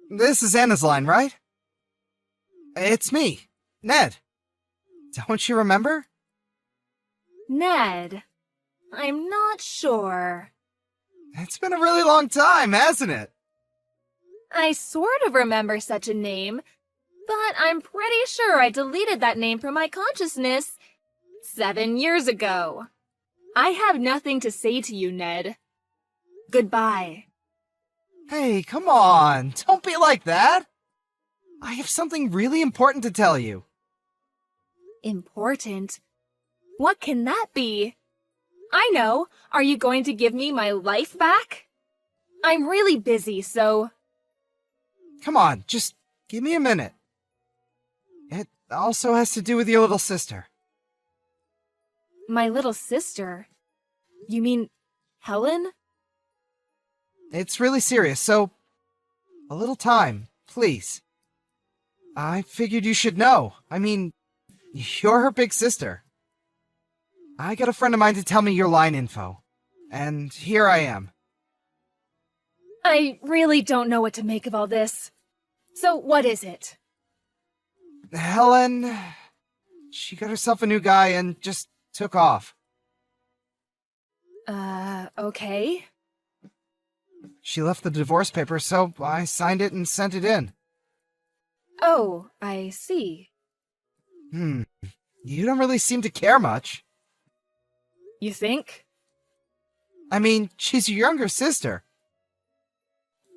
This is Anna's line, right? It's me, Ned. Don't you remember? Ned, I'm not sure. It's been a really long time, hasn't it? I sort of remember such a name, but I'm pretty sure I deleted that name from my consciousness 7 years ago. I have nothing to say to you, Ned. Goodbye. Hey, come on, don't be like that. I have something really important to tell you. Important? What can that be? I know. Are you going to give me my life back? I'm really busy, so... Come on, just give me a minute. It also has to do with your little sister. My little sister? You mean Helen? It's really serious, so a little time, please. I figured you should know. I mean, you're her big sister. I got a friend of mine to tell me your line info, and here I am. I really don't know what to make of all this. So what is it? Helen, she got herself a new guy and just took off. Okay. She left the divorce papers, so I signed it and sent it in. Oh, I see. You don't really seem to care much. You think? I mean, she's your younger sister.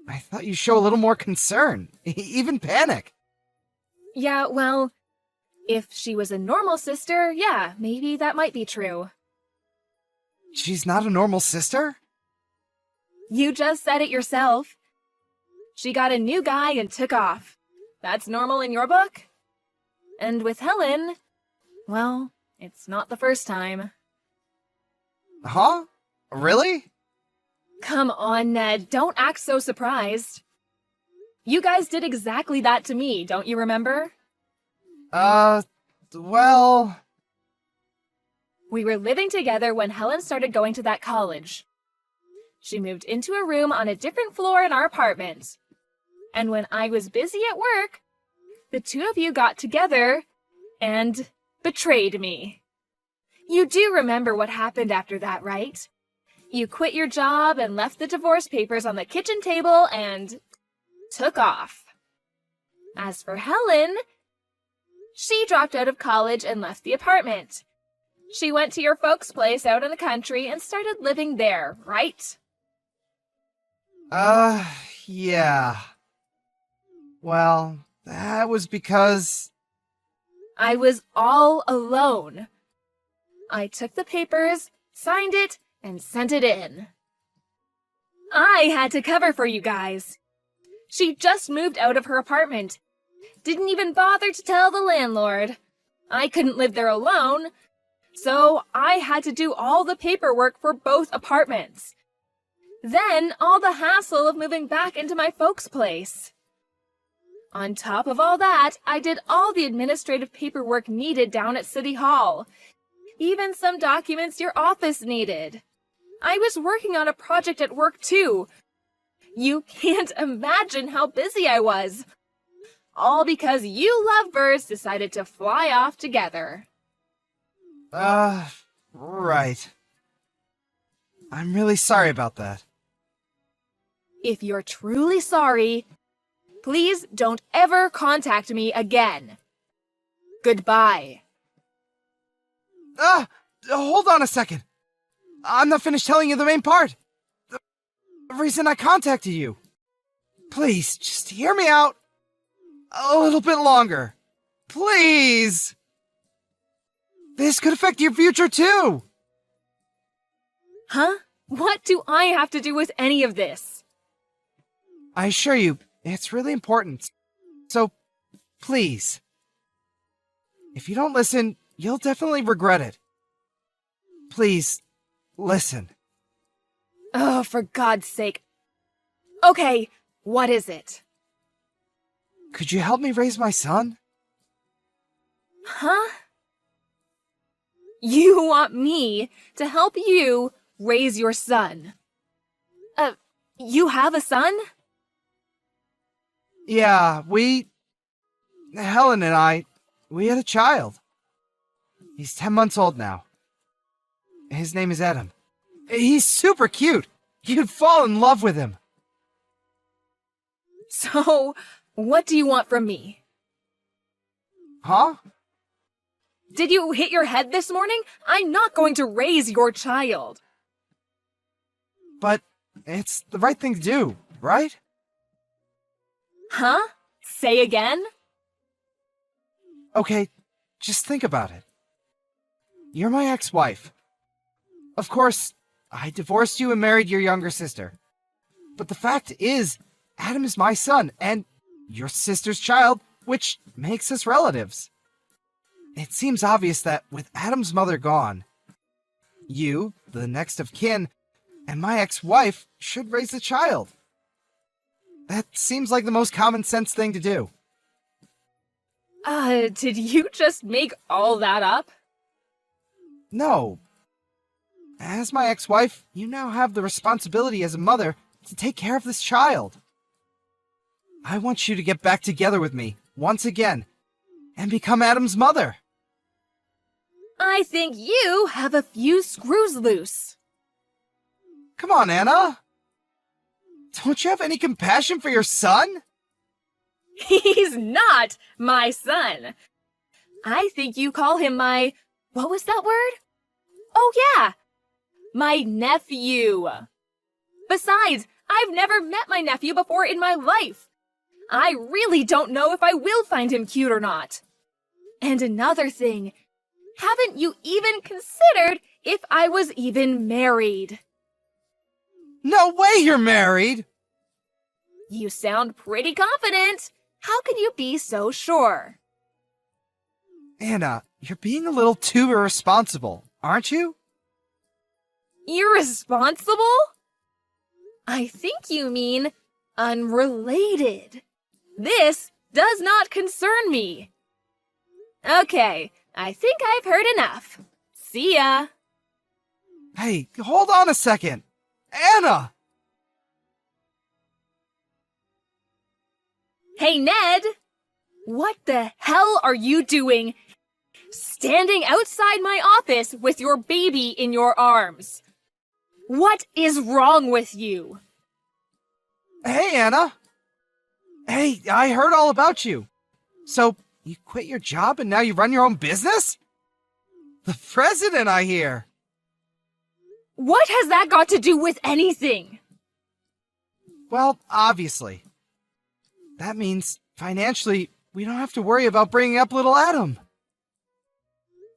I thought you'd show a little more concern, even panic. Yeah, well, if she was a normal sister, yeah, maybe that might be true. She's not a normal sister? You just said it yourself. She got a new guy and took off. That's normal in your book? And with Helen, well, it's not the first time. Huh? Really? Come on, Ned, don't act so surprised. You guys did exactly that to me, don't you remember? Well... We were living together when Helen started going to that college. She moved into a room on a different floor in our apartment. And when I was busy at work, the two of you got together and betrayed me. You do remember what happened after that, right? You quit your job and left the divorce papers on the kitchen table and took off. As for Helen, she dropped out of college and left the apartment. She went to your folks' place out in the country and started living there, right? Yeah. Well, that was because... I was all alone. I took the papers, signed it, and sent it in. I had to cover for you guys. She just moved out of her apartment. Didn't even bother to tell the landlord. I couldn't live there alone, so I had to do all the paperwork for both apartments. Then all the hassle of moving back into my folks' place. On top of all that, I did all the administrative paperwork needed down at City Hall. Even some documents your office needed. I was working on a project at work too. You can't imagine how busy I was. All because you lovebirds decided to fly off together. Right. I'm really sorry about that. If you're truly sorry, please don't ever contact me again. Goodbye. Hold on a second. I'm not finished telling you the main part. The reason I contacted you. Please, just hear me out a little bit longer. Please! This could affect your future too! Huh? What do I have to do with any of this? I assure you, it's really important. So, please. If you don't listen, you'll definitely regret it. Please, listen. Oh, for God's sake. Okay, what is it? Could you help me raise my son? Huh? You want me to help you raise your son? You have a son? Yeah, Helen and I, we had a child. He's 10 months old now. His name is Adam. He's super cute. You'd fall in love with him. So, what do you want from me? Huh? Did you hit your head this morning? I'm not going to raise your child. But it's the right thing to do, right? Huh? Say again? Okay, just think about it. You're my ex-wife. Of course, I divorced you and married your younger sister. But the fact is, Adam is my son, and your sister's child, which makes us relatives. It seems obvious that with Adam's mother gone, you, the next of kin, and my ex-wife should raise the child. That seems like the most common sense thing to do. Did you just make all that up? No. As my ex-wife, you now have the responsibility as a mother to take care of this child. I want you to get back together with me, once again, and become Adam's mother. I think you have a few screws loose. Come on, Anna. Don't you have any compassion for your son? He's not my son. I think you call him what was that word? Oh yeah, my nephew. Besides, I've never met my nephew before in my life. I really don't know if I will find him cute or not. And another thing, haven't you even considered if I was even married? No way you're married! You sound pretty confident. How can you be so sure? Anna, you're being a little too irresponsible, aren't you? Irresponsible? I think you mean unrelated. This does not concern me. Okay, I think I've heard enough. See ya. Hey, hold on a second. Anna! Hey, Ned! What the hell are you doing standing outside my office with your baby in your arms? What is wrong with you? Hey, Anna! Hey, I heard all about you. So, you quit your job and now you run your own business? The president, I hear. What has that got to do with anything? Well, obviously. That means, financially, we don't have to worry about bringing up little Adam.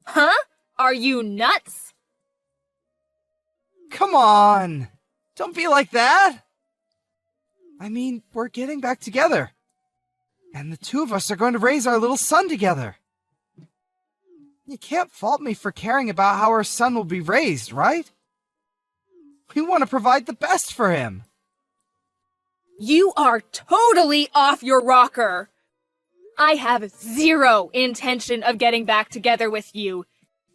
Huh? Are you nuts? Come on! Don't be like that! I mean, we're getting back together. And the two of us are going to raise our little son together. You can't fault me for caring about how our son will be raised, right? We want to provide the best for him. You are totally off your rocker. I have zero intention of getting back together with you.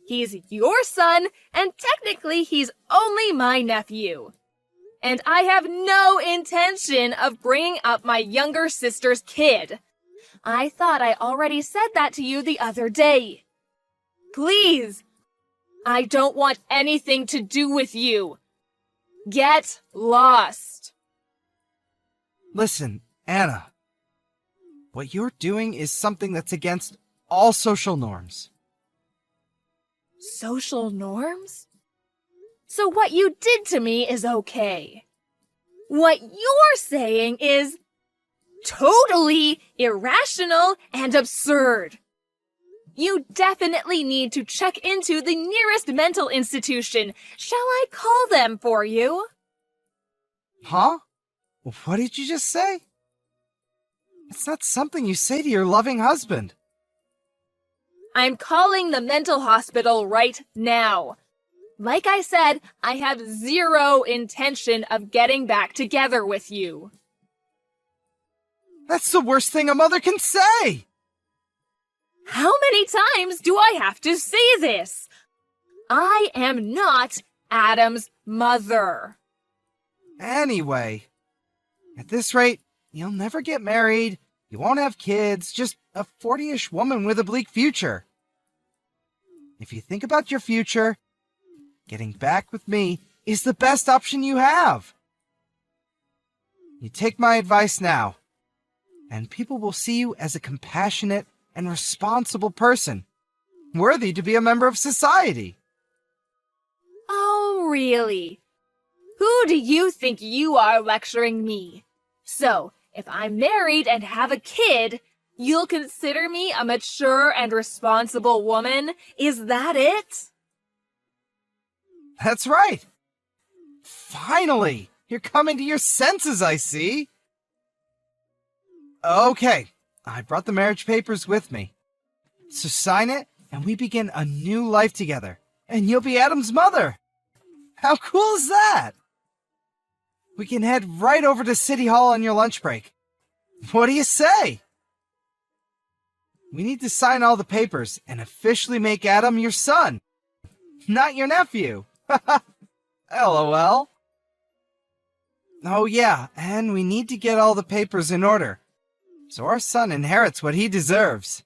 He's your son, and technically he's only my nephew. And I have no intention of bringing up my younger sister's kid. I thought I already said that to you the other day. Please, I don't want anything to do with you. Get lost. Listen, Anna. What you're doing is something that's against all social norms. Social norms? So what you did to me is okay. What you're saying is totally irrational and absurd. You definitely need to check into the nearest mental institution. Shall I call them for you? Huh? What did you just say? It's not something you say to your loving husband. I'm calling the mental hospital right now. Like I said, I have zero intention of getting back together with you. That's the worst thing a mother can say! How many times do I have to say this? I am not Adam's mother. Anyway, at this rate, You'll never get married, you won't have kids, just a 40-ish woman with a bleak future. If you think about your future, getting back with me is the best option you have. You take my advice now, and people will see you as a compassionate and responsible person, worthy to be a member of society. Oh, really? Who do you think you are lecturing me? So, if I'm married and have a kid, you'll consider me a mature and responsible woman? Is that it? That's right. Finally, you're coming to your senses, I see. Okay, I brought the marriage papers with me. So sign it, and we begin a new life together. And you'll be Adam's mother. How cool is that? We can head right over to City Hall on your lunch break. What do you say? We need to sign all the papers and officially make Adam your son, not your nephew. LOL. Oh yeah, and we need to get all the papers in order, so our son inherits what he deserves.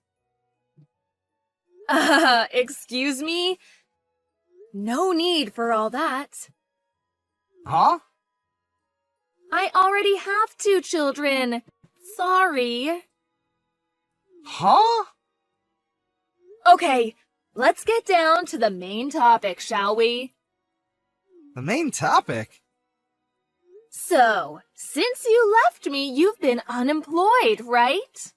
Excuse me? No need for all that. Huh? I already have 2 children. Sorry. Huh? Okay, let's get down to the main topic, shall we? The main topic? So, since you left me, you've been unemployed, right?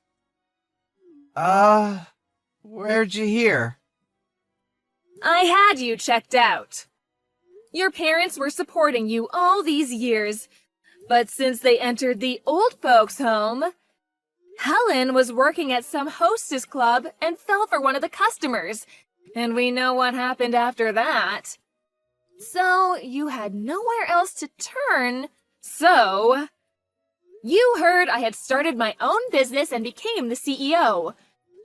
Where'd you hear? I had you checked out. Your parents were supporting you all these years, but since they entered the old folks' home, Helen was working at some hostess club and fell for one of the customers, and we know what happened after that. So, you had nowhere else to turn, so you heard I had started my own business and became the CEO.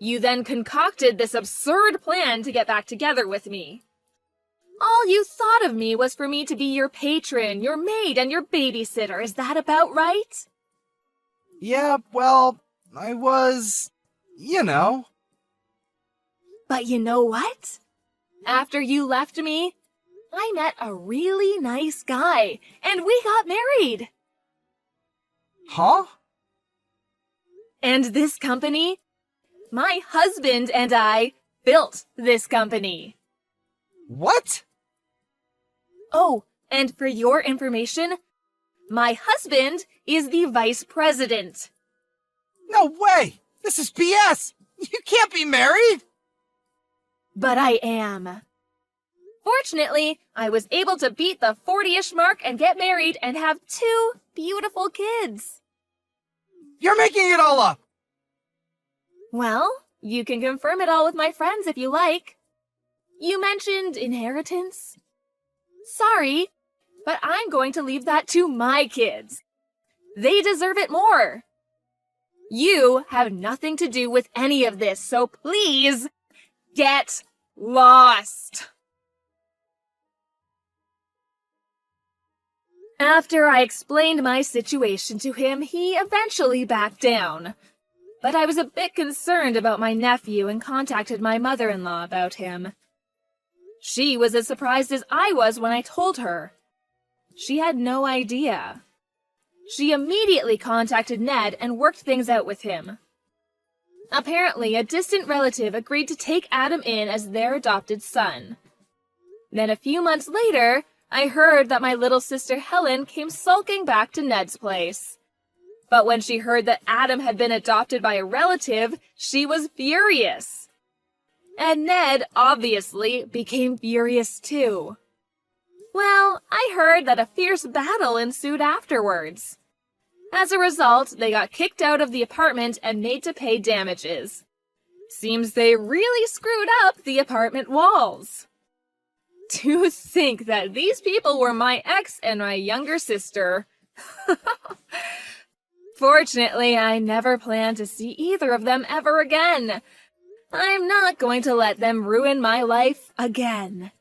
You then concocted this absurd plan to get back together with me. All you thought of me was for me to be your patron, your maid, and your babysitter. Is that about right? Yeah, well, I was, you know. But you know what? After you left me, I met a really nice guy, and we got married. Huh? And this company? My husband and I built this company. What? Oh, and for your information, my husband is the vice president. No way! This is BS! You can't be married! But I am. Fortunately, I was able to beat the 40-ish mark and get married and have 2 beautiful kids. You're making it all up! Well, you can confirm it all with my friends if you like. You mentioned inheritance. Sorry, but I'm going to leave that to my kids. They deserve it more. You have nothing to do with any of this, so please get lost. After I explained my situation to him, he eventually backed down. But I was a bit concerned about my nephew and contacted my mother-in-law about him. She was as surprised as I was when I told her. She had no idea. She immediately contacted Ned and worked things out with him. Apparently, a distant relative agreed to take Adam in as their adopted son. Then a few months later, I heard that my little sister Helen came sulking back to Ned's place. But when she heard that Adam had been adopted by a relative, she was furious. And Ned, obviously, became furious too. Well, I heard that a fierce battle ensued afterwards. As a result, they got kicked out of the apartment and made to pay damages. Seems they really screwed up the apartment walls. To think that these people were my ex and my younger sister. Fortunately, I never plan to see either of them ever again. I'm not going to let them ruin my life again.